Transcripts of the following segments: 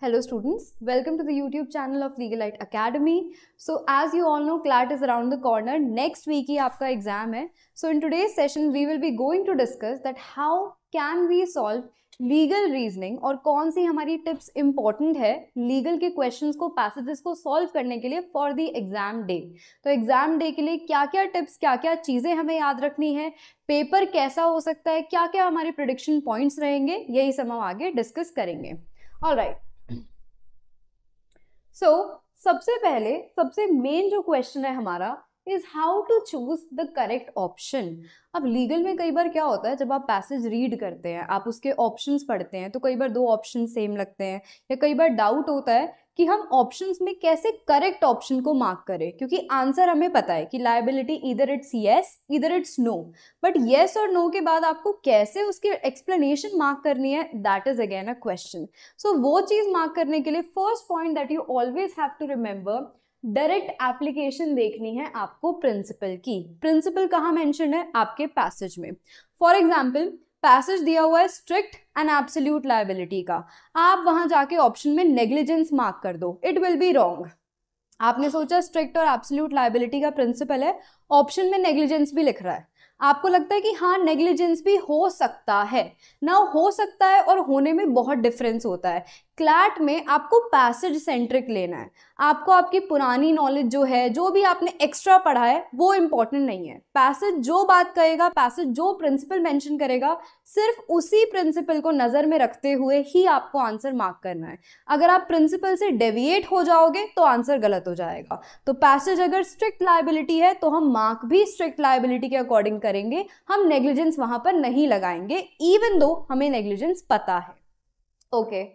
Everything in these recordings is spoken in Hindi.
Hello students, welcome to the YouTube channel of Legalite Academy. So as you all know, CLAT is around the corner. Next week ही आपका exam है. So in today's session, we will be going to discuss that how can we solve legal reasoning और कौन सी हमारी tips important है legal के questions को passages को solve करने के लिए for the exam day. तो exam day के लिए क्या-क्या tips, क्या-क्या चीज़ें हमें याद रखनी है, पेपर कैसा हो सकता है, क्या-क्या हमारे prediction points रहेंगे, यही सब हम आगे discuss करेंगे. All right. सो सबसे पहले सबसे मेन जो क्वेश्चन है हमारा is how to choose the correct option. अब लीगल में कई बार क्या होता है, जब आप पैसेज रीड करते हैं, आप उसके ऑप्शंस पढ़ते हैं, तो कई बार दो ऑप्शन सेम लगते हैं या कई बार डाउट होता है कि हम ऑप्शंस में कैसे करेक्ट ऑप्शन को मार्क करें, क्योंकि आंसर हमें पता है कि लायबिलिटी इधर इट्स येस इधर इट्स नो, बट येस और नो के बाद आपको कैसे उसकी एक्सप्लेनेशन मार्क करनी है, that is again a question. So वो चीज मार्क करने के लिए first point that you always have to remember, direct application देखनी है आपको प्रिंसिपल की. प्रिंसिपल कहाँ मेंशन है? आपके पैसेज में. फॉर एग्जाम्पल पैसेज दिया हुआ है स्ट्रिक्ट एंड एब्सोल्यूट लायबिलिटी का, आप वहां जाके ऑप्शन में नेग्लिजेंस मार्क कर दो, इट विल बी रॉन्ग. आपने सोचा स्ट्रिक्ट और एब्सोल्यूट लायबिलिटी का प्रिंसिपल है, ऑप्शन में नेग्लिजेंस भी लिख रहा है, आपको लगता है कि हाँ नेग्लिजेंस भी हो सकता है ना, हो सकता है और होने में बहुत डिफरेंस होता है. क्लैट में आपको पैसेज सेंट्रिक लेना है, आपको आपकी पुरानी नॉलेज जो है, जो भी आपने एक्स्ट्रा पढ़ा है वो इंपॉर्टेंट नहीं है. पैसेज जो बात कहेगा, पैसेज जो प्रिंसिपल मेंशन करेगा, सिर्फ उसी प्रिंसिपल को नजर में रखते हुए ही आपको आंसर मार्क करना है. अगर आप प्रिंसिपल से डेविएट हो जाओगे तो आंसर गलत हो जाएगा. तो पैसेज अगर स्ट्रिक्ट लायबिलिटी है तो हम मार्क भी स्ट्रिक्ट लायबिलिटी के अकॉर्डिंग करेंगे, हम नेग्लिजेंस वहां पर नहीं लगाएंगे इवन दो हमें नेग्लिजेंस पता है. ओके,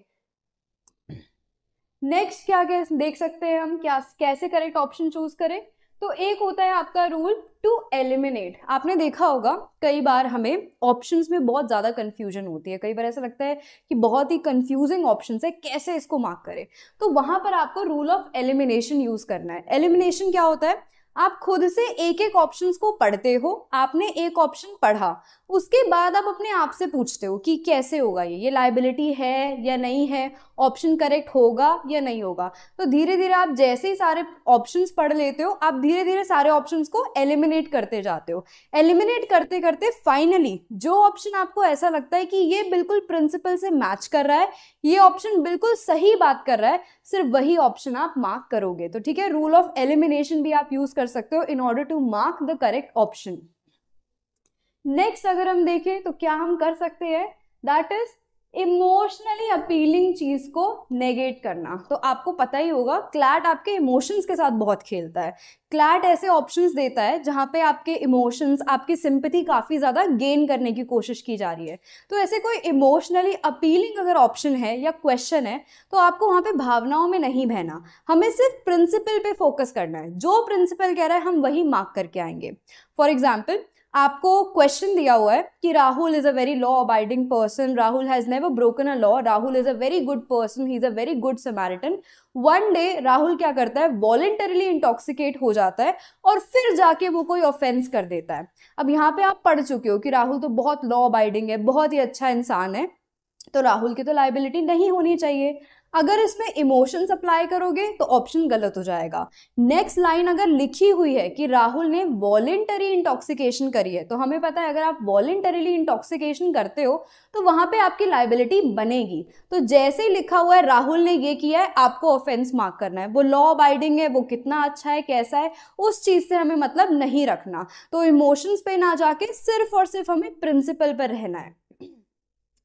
नेक्स्ट क्या देख सकते हैं हम, क्या कैसे करेक्ट ऑप्शन चूज करें. तो एक होता है आपका रूल टू एलिमिनेट. आपने देखा होगा कई बार हमें ऑप्शंस में बहुत ज़्यादा कंफ्यूजन होती है, कई बार ऐसा लगता है कि बहुत ही कंफ्यूजिंग ऑप्शंस है, कैसे इसको मार्क करें. तो वहां पर आपको रूल ऑफ एलिमिनेशन यूज करना है. एलिमिनेशन क्या होता है, आप खुद से एक एक ऑप्शंस को पढ़ते हो, आपने एक ऑप्शन पढ़ा, उसके बाद आप अपने आप से पूछते हो कि कैसे होगा ये लायबिलिटी है या नहीं है, ऑप्शन करेक्ट होगा या नहीं होगा. तो धीरे धीरे आप जैसे ही सारे ऑप्शंस पढ़ लेते हो, आप धीरे धीरे सारे ऑप्शंस को एलिमिनेट करते जाते हो. एलिमिनेट करते करते फाइनली जो ऑप्शन आपको ऐसा लगता है कि ये बिल्कुल प्रिंसिपल से मैच कर रहा है, ये ऑप्शन बिल्कुल सही बात कर रहा है, सिर्फ वही ऑप्शन आप मार्क करोगे. तो ठीक है, रूल ऑफ एलिमिनेशन भी आप यूज कर सकते हो in order to mark the correct option. Next अगर हम देखें तो क्या हम कर सकते हैं, दैट इज इमोशनली अपीलिंग चीज को नेगेट करना. तो आपको पता ही होगा क्लैट आपके इमोशंस के साथ बहुत खेलता है. क्लैट ऐसे ऑप्शंस देता है जहां पे आपके इमोशंस, आपकी सिंपैथी काफी ज्यादा गेन करने की कोशिश की जा रही है. तो ऐसे कोई इमोशनली अपीलिंग अगर ऑप्शन है या क्वेश्चन है तो आपको वहां पे भावनाओं में नहीं बहना, हमें सिर्फ प्रिंसिपल पे फोकस करना है. जो प्रिंसिपल कह रहा है हम वही मार्क करके आएंगे. फॉर एग्जाम्पल आपको क्वेश्चन दिया हुआ है कि Rahul is a very law abiding person, Rahul has never broken a law, Rahul is a very good person, he is a very good Samaritan. One day Rahul क्या करता है, वॉलेंटरीली इंटॉक्सिकेट हो जाता है और फिर जाके वो कोई ऑफेंस कर देता है. अब यहाँ पे आप पढ़ चुके हो कि राहुल तो बहुत लॉ अबाइडिंग है, बहुत ही अच्छा इंसान है, तो राहुल की तो लायबिलिटी नहीं होनी चाहिए. अगर इसमें इमोशंस अप्लाई करोगे तो ऑप्शन गलत हो जाएगा. नेक्स्ट लाइन अगर लिखी हुई है कि राहुल ने वॉलेंटरी इंटॉक्सिकेशन करी है, तो हमें पता है अगर आप वॉलेंटरीली इंटॉक्सिकेशन करते हो तो वहां पे आपकी लायबिलिटी बनेगी. तो जैसे ही लिखा हुआ है राहुल ने ये किया है, आपको ऑफेंस मार्क करना है. वो लॉ अबाइडिंग है, वो कितना अच्छा है, कैसा है, उस चीज से हमें मतलब नहीं रखना. तो इमोशंस पे ना जाके सिर्फ और सिर्फ हमें प्रिंसिपल पर रहना है.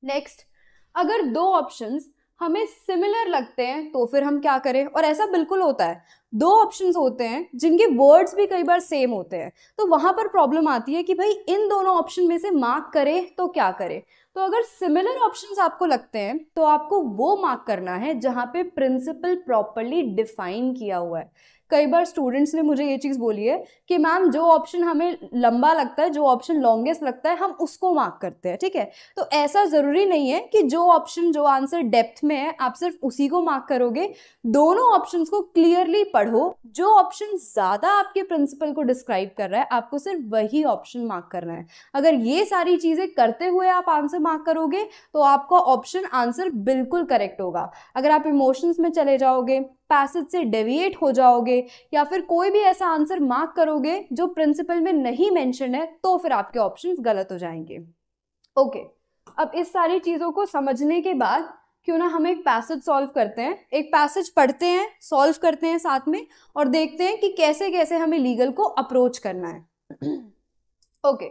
नेक्स्ट, अगर दो ऑप्शंस हमें सिमिलर लगते हैं तो फिर हम क्या करें, और ऐसा बिल्कुल होता है, दो ऑप्शंस होते हैं जिनके वर्ड्स भी कई बार सेम होते हैं, तो वहां पर प्रॉब्लम आती है कि भाई इन दोनों ऑप्शन में से मार्क करें तो क्या करें. तो अगर सिमिलर ऑप्शंस आपको लगते हैं तो आपको वो मार्क करना है जहां पे प्रिंसिपल प्रॉपरली डिफाइन किया हुआ है. कई बार स्टूडेंट्स ने मुझे ये चीज़ बोली है कि मैम जो ऑप्शन हमें लंबा लगता है, जो ऑप्शन लॉन्गेस्ट लगता है, हम उसको मार्क करते हैं. ठीक है, तो ऐसा ज़रूरी नहीं है कि जो ऑप्शन, जो आंसर डेप्थ में है आप सिर्फ उसी को मार्क करोगे. दोनों ऑप्शंस को क्लियरली पढ़ो, जो ऑप्शन ज्यादा आपके प्रिंसिपल को डिस्क्राइब कर रहा है आपको सिर्फ वही ऑप्शन मार्क करना है। अगर ये सारी चीजें करते हुए आप आंसर मार्क करोगे तो आपका ऑप्शन आंसर बिल्कुल करेक्ट होगा। अगर आप इमोशंस में चले जाओगे, पैसेज से डेविएट हो जाओगे या फिर कोई भी ऐसा आंसर मार्क करोगे जो प्रिंसिपल में नहीं मेंशन है तो फिर आपके ऑप्शंस गलत हो जाएंगे। ओके, अब इस सारी चीजों को समझने के बाद क्यों ना हम एक पैसेज सॉल्व करते हैं, एक पैसेज पढ़ते हैं, सॉल्व करते हैं साथ में और देखते हैं कि कैसे कैसे हमें लीगल को अप्रोच करना है। Okay,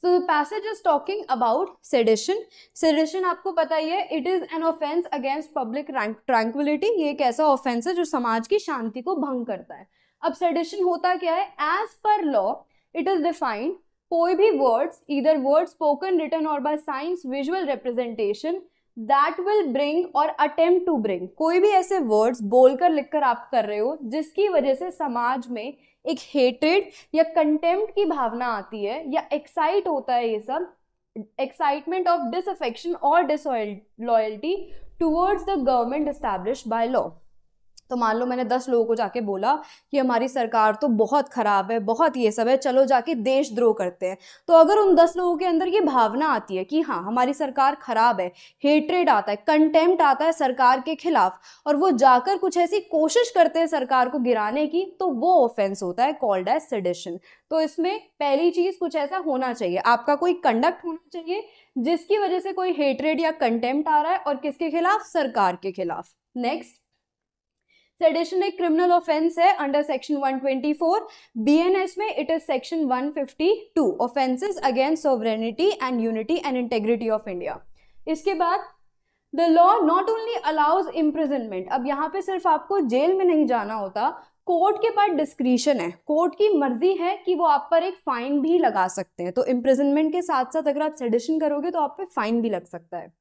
so the passage is talking about sedition. Sedition आपको पता ही है, it is an offence against public tranquillity. ये एक ऐसा ऑफेंस है जो समाज की शांति को भंग करता है। अब सेडिशन होता क्या है? As per law it is defined, कोई भी words, either word spoken, written और by signs, visual representation that will bring और अटेम्प्ट टू ब्रिंग, कोई भी ऐसे वर्ड्स बोलकर लिखकर आप कर रहे हो जिसकी वजह से समाज में एक हेट्रेड या कंटेम्प्ट की भावना आती है या एक्साइट होता है, ये सब एक्साइटमेंट ऑफ डिसअफेक्शन और disloyalty towards the government established by law. तो मान लो मैंने 10 लोगों को जाके बोला कि हमारी सरकार तो बहुत खराब है, बहुत ये सब है, चलो जाके देशद्रोह करते हैं। तो अगर उन 10 लोगों के अंदर ये भावना आती है कि हाँ हमारी सरकार खराब है, हेट्रेड आता है, कंटेम्प्ट आता है सरकार के खिलाफ, और वो जाकर कुछ ऐसी कोशिश करते हैं सरकार को गिराने की, तो वो ऑफेंस होता है कॉल्ड एज सेडिशन। तो इसमें पहली चीज कुछ ऐसा होना चाहिए, आपका कोई कंडक्ट होना चाहिए जिसकी वजह से कोई हेट्रेड या कंटेम्प्ट आ रहा है, और किसके खिलाफ? सरकार के खिलाफ। नेक्स्ट, सेडिशन एक क्रिमिनल ऑफेंस है अंडर सेक्शन 124, बीएनएस में it is section 152, offences against sovereignty and unity and integrity of India. इसके बाद the law not only allows imprisonment, अब यहाँ पे सिर्फ आपको जेल में नहीं जाना होता, कोर्ट के पास डिस्क्रिशन है, कोर्ट की मर्जी है कि वो आप पर एक फाइन भी लगा सकते हैं। तो इम्प्रिजनमेंट के साथ साथ अगर आप सेडिशन करोगे तो आप पे फाइन भी लग सकता है।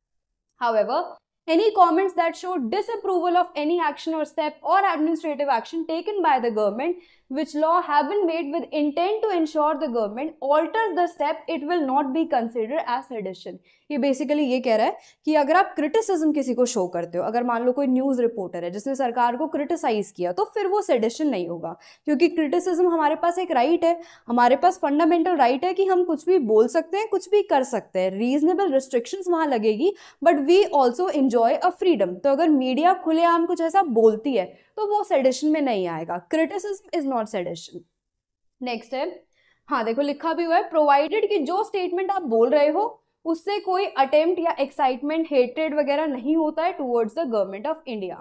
However, any comments that show disapproval of any action or step or administrative action taken by the government which law have been made with intent to ensure the government alters the step, it will not be considered as sedition। ये बेसिकली ये कह रहा है कि अगर आप क्रिटिसिज्म किसी को शो करते हो, अगर मान लो कोई न्यूज़ रिपोर्टर है जिसने सरकार को क्रिटिसाइज किया, तो फिर वो सेडिशन नहीं होगा, क्योंकि क्रिटिसिज्म हमारे पास एक राइट है, हमारे पास फंडामेंटल राइट है कि हम कुछ भी बोल सकते हैं, कुछ भी कर सकते हैं, रीजनेबल रिस्ट्रिक्शंस वहाँ लगेगी, but we also enjoy a freedom. तो अगर मीडिया खुलेआम कुछ ऐसा बोलती है तो वो सेडिशन में नहीं आएगा, criticism is not sedition. Next है, हाँ देखो लिखा भी हुआ है, प्रोवाइडेड कि जो स्टेटमेंट आप बोल रहे हो उससे कोई अटेम्प्ट या एक्साइटमेंट, हेट्रेड वगैरह नहीं होता है towards the government of India.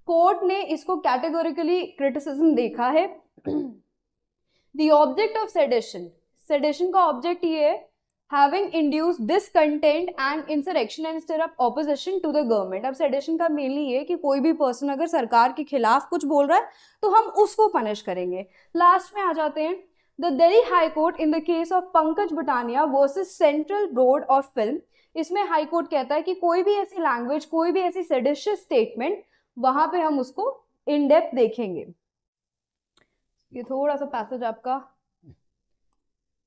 Court ने इसको कैटेगोरिकली क्रिटिसिज्म देखा है। The object of sedition, sedition का ऑब्जेक्ट ये है having induced discontent and insurrection and stir up opposition to the government। अब सेडिशन का मेनली ये कि कोई भी पर्सन अगर सरकार के खिलाफ कुछ बोल रहा है तो हम उसको पनिश करेंगे। लास्ट में आ जाते हैं, the Delhi high court in the case of Pankaj Butalia versus central board of film, इसमें हाई कोर्ट कहता है कि कोई भी ऐसी लैंग्वेज, कोई भी ऐसी सेडिशियस स्टेटमेंट, वहां पे हम उसको इन डेप्थ देखेंगे। ये थोड़ा सा पैसेज आपका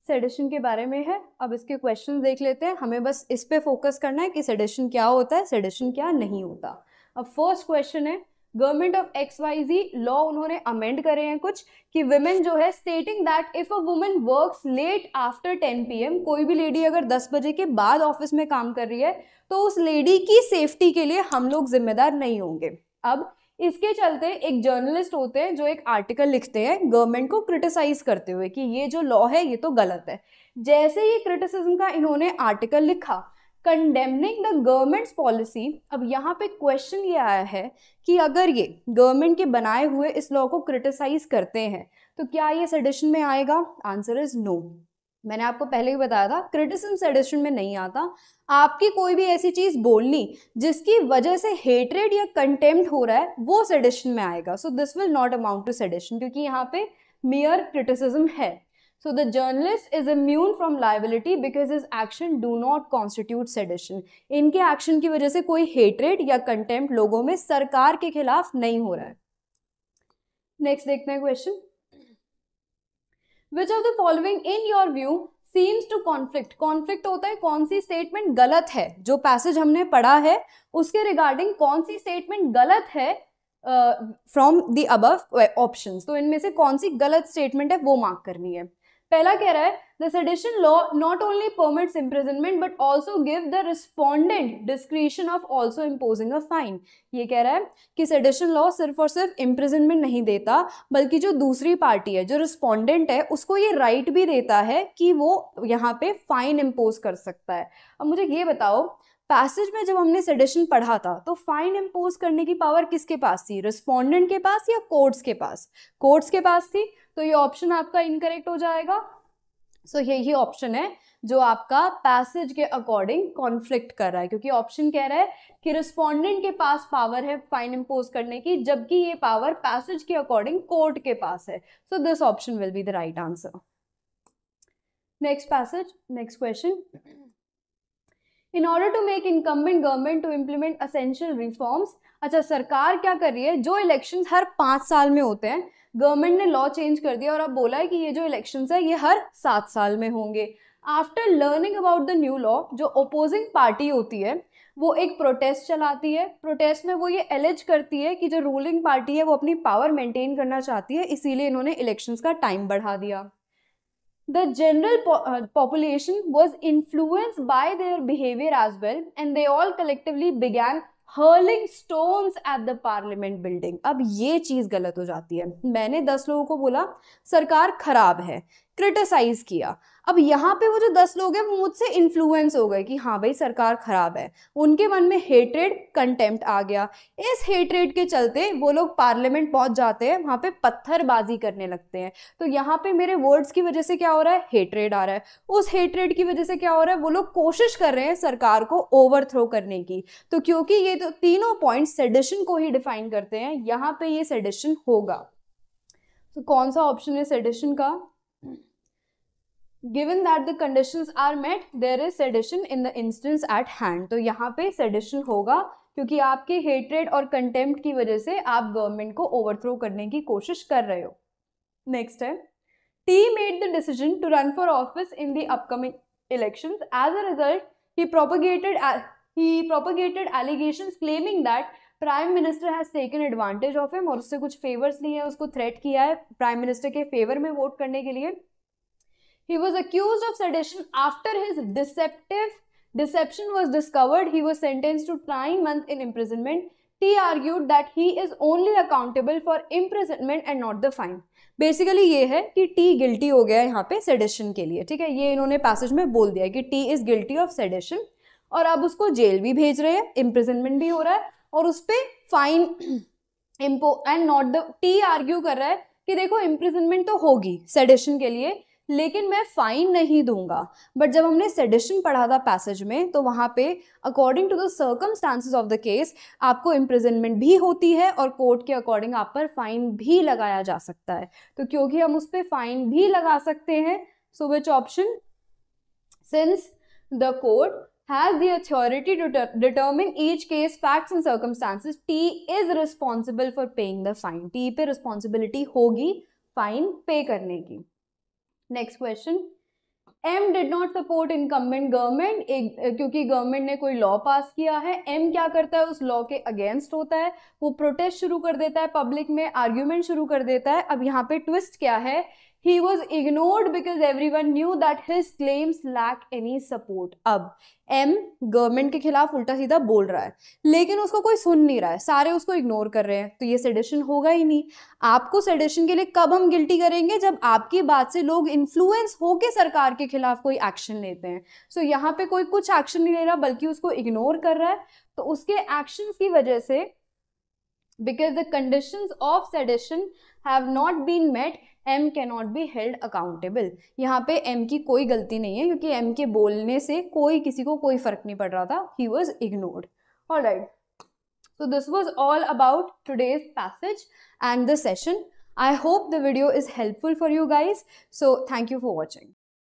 सेडिशन के बारे में है। अब इसके क्वेश्चन देख लेते हैं, हमें बस इस पे फोकस करना है कि सेडिशन क्या होता है, सेडिशन क्या नहीं होता। अब फर्स्ट क्वेश्चन है, गवर्नमेंट ऑफ XYZ लॉ उन्होंने अमेंड करे हैं कुछ कि विमेन जो है, stating that if a woman works late after 10 PM, कोई भी लेडी अगर 10 बजे के बाद ऑफिस में काम कर रही है तो उस लेडी की सेफ्टी के लिए हम लोग जिम्मेदार नहीं होंगे। अब इसके चलते एक जर्नलिस्ट होते हैं जो एक आर्टिकल लिखते हैं गवर्नमेंट को क्रिटिसाइज करते हुए कि ये जो लॉ है ये तो गलत है। जैसे ही क्रिटिसिज्म का इन्होंने आर्टिकल लिखा कंडेमनिंग द गवर्नमेंट्स पॉलिसी, अब यहाँ पे क्वेश्चन ये आया है कि अगर ये गवर्नमेंट के बनाए हुए इस लॉ को क्रिटिसाइज करते हैं तो क्या ये सेडिशन में आएगा? Answer is no. मैंने आपको पहले ही बताया था क्रिटिसिज्म सेडिशन में नहीं आता। आपकी कोई भी ऐसी चीज बोलनी जिसकी वजह से हेट्रेड या कंटेम्प्ट हो रहा है वो सेडिशन में आएगा। So this will not amount to sedition, क्योंकि यहाँ पे मियर क्रिटिसिज्म है। So the journalist is immune from liability because his action do not constitute sedition. इनके एक्शन की वजह से कोई हेट्रेड या कंटेम्प्ट लोगों में सरकार के खिलाफ नहीं हो रहा है। नेक्स्ट देखते हैं question, Which of the following in your view seems to conflict? Conflict होता है कौन सी स्टेटमेंट गलत है, जो पैसेज हमने पढ़ा है उसके रिगार्डिंग कौन सी स्टेटमेंट गलत है फ्रॉम द अबव ऑप्शंस। तो इनमें से कौन सी गलत स्टेटमेंट है वो मार्क करनी है। पहला कह रहा है the sedition law not only permits imprisonment but also give the respondent discretion of also imposing a fine. ये कह रहा है कि सेडिशन लॉ सिर्फ और सिर्फ इम्प्रिजनमेंट नहीं देता, बल्कि जो दूसरी पार्टी है, जो रिस्पोंडेंट है, उसको ये राइट भी देता है कि वो यहाँ पे फाइन इम्पोज कर सकता है। अब मुझे ये बताओ, पैसेज में जब हमने सेडिशन पढ़ा था तो फाइन इम्पोज करने की पावर किसके पास थी, रिस्पोंडेंट के पास या कोर्ट्स के पास? कोर्ट्स के पास थी। तो ये ऑप्शन आपका इनकरेक्ट हो जाएगा। सो यही ऑप्शन है जो आपका पैसेज के अकॉर्डिंग कॉन्फ्लिक्ट कर रहा है, क्योंकि ऑप्शन कह रहा है कि रिस्पोंडेंट के पास पावर है फाइन इम्पोज करने की, जबकि ये पावर पैसेज के अकॉर्डिंग कोर्ट के पास है। So this option will be the right answer. Next passage, next question. In order to make incumbent government to implement essential reforms, अच्छा सरकार क्या कर रही है, जो इलेक्शंस हर 5 साल में होते हैं, गवर्नमेंट ने लॉ चेंज कर दिया और अब बोला है कि ये जो इलेक्शंस है ये हर 7 साल में होंगे। After learning about the new law, जो अपोजिंग पार्टी होती है वो एक प्रोटेस्ट चलाती है। प्रोटेस्ट में वो ये एलिज करती है कि जो रूलिंग पार्टी है वो अपनी पावर मेंटेन करना चाहती है, इसीलिए इन्होंने इलेक्शंस का टाइम बढ़ा दिया। The general population was influenced by their behavior as well, and they all collectively began hurling stones at the parliament building। अब ये चीज गलत हो जाती है। मैंने 10 लोगों को बोला सरकार खराब है, क्रिटिसाइज किया। अब यहाँ पे वो जो 10 लोग हैं वो मुझसे इन्फ्लुएंस हो गए कि हाँ भाई सरकार खराब है, उनके मन में हेट्रेड, कंटेम्प्ट आ गया। इस हेट्रेड के चलते वो लोग पार्लियामेंट पहुंच जाते हैं, वहां पे पत्थरबाजी करने लगते हैं। तो यहाँ पे मेरे वर्ड्स की वजह से क्या हो रहा है, हेट्रेड आ रहा है। उस हेट्रेड की वजह से क्या हो रहा है, वो लोग कोशिश कर रहे हैं सरकार को ओवरथ्रो करने की। तो क्योंकि ये तो तीनों पॉइंट सेडिशन को ही डिफाइन करते हैं, यहाँ पे ये सेडिशन होगा। तो कौन सा ऑप्शन है सेडिशन का? Given that the conditions are met, there is sedition in the instance at hand। तो यहाँ पे sedition होगा क्योंकि आपके हेट्रेड और कंटेम्प्ट की वजह से आप गवर्नमेंट को ओवरथ्रो करने की कोशिश कर रहे हो। नेक्स्ट है, T made the decision to run for office in the upcoming elections. As a result, he propagated allegations claiming that prime minister has taken advantage of him, और उससे कुछ फेवर्स लिए हैं, उसको थ्रेट किया है प्राइम मिनिस्टर के फेवर में वोट करने के लिए। He was accused of sedition after his deception was discovered. He was sentenced to 9 months in imprisonment. T argued that he is only accountable for imprisonment and not the fine. Basically ये है कि टी गिल्टी हो गया है यहाँ पे सेडिशन के लिए, ठीक है। ये इन्होंने पैसेज में बोल दिया कि T is guilty of sedition, और अब उसको जेल भी भेज रहे हैं, इम्प्रिजनमेंट भी हो रहा है, और उस पर fine impose and not the. टी आर्ग्यू कर रहा है कि देखो इम्प्रिजनमेंट तो होगी सेडिशन के लिए, लेकिन मैं फाइन नहीं दूंगा। बट जब हमने सेडिशन पढ़ा था पैसेज में, तो वहां पे according to the circumstances of the case आपको इम्प्रिजनमेंट भी होती है और कोर्ट के अकॉर्डिंग आप पर फाइन भी लगाया जा सकता है। तो क्योंकि हम उस पर फाइन भी लगा सकते हैं, so which option? Since the court has the authority to determine each case facts and circumstances, T is responsible for paying the fine। T पे responsibility होगी फाइन पे करने की। Next question, M did not support incumbent government, क्योंकि गवर्नमेंट ने कोई लॉ पास किया है। M क्या करता है, उस लॉ के अगेंस्ट होता है, वो प्रोटेस्ट शुरू कर देता है, पब्लिक में आर्ग्यूमेंट शुरू कर देता है। अब यहाँ पे ट्विस्ट क्या है, He was ignored because everyone knew that his claims lack any support। अब M गवर्नमेंट के खिलाफ उल्टा सीधा बोल रहा है, लेकिन उसको कोई सुन नहीं रहा है, सारे उसको इग्नोर कर रहे हैं, तो ये सेडिशन होगा ही नहीं। आपको सेडिशन के लिए कब हम गिल्टी करेंगे, जब आपकी बात से लोग इन्फ्लुएंस होके सरकार के खिलाफ कोई एक्शन लेते हैं। सो यहाँ पे कोई कुछ एक्शन नहीं ले रहा, बल्कि उसको इग्नोर कर रहा है, तो उसके एक्शंस की वजह से, because the conditions of sedition have not been met, M cannot be held accountable। यहाँ पे M की कोई गलती नहीं है, क्योंकि M के बोलने से किसी को कोई फर्क नहीं पड़ रहा था। He was ignored। Alright, so this was all about today's passage and the session. I hope the video is helpful for you guys. So thank you for watching.